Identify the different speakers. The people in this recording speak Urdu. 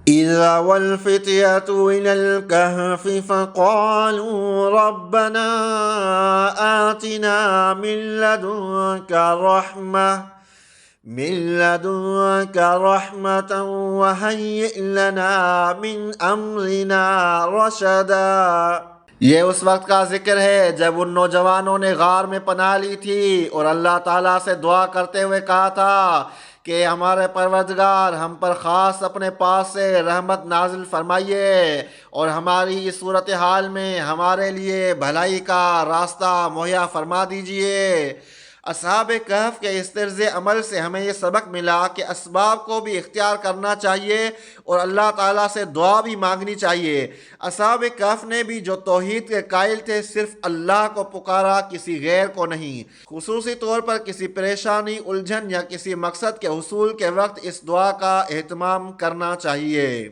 Speaker 1: إذا والفتية إلى الكهف فقالوا ربنا آتنا من لدنك رحمة وهيئ لنا من أمرنا رشدا۔ یہ اس وقت کا ذکر ہے جب ان نوجوانوں نے غار میں پناہ لی تھی اور اللہ تعالیٰ سے دعا کرتے ہوئے کہا تھا کہ ہمارے پروردگار ہم پر خاص اپنے پاس سے رحمت نازل فرمائیے اور ہماری اس صورتحال میں ہمارے لیے بھلائی کا راستہ مہیا فرما دیجئے۔ اصحاب کہف کے اس طرز عمل سے ہمیں یہ سبق ملا کہ اسباب کو بھی اختیار کرنا چاہیے اور اللہ تعالیٰ سے دعا بھی مانگنی چاہیے۔ اصحاب کہف نے بھی جو توحید کے قائل تھے صرف اللہ کو پکارا، کسی غیر کو نہیں۔ خصوصی طور پر کسی پریشانی، الجھن یا کسی مقصد کے حصول کے وقت اس دعا کا اہتمام کرنا چاہیے۔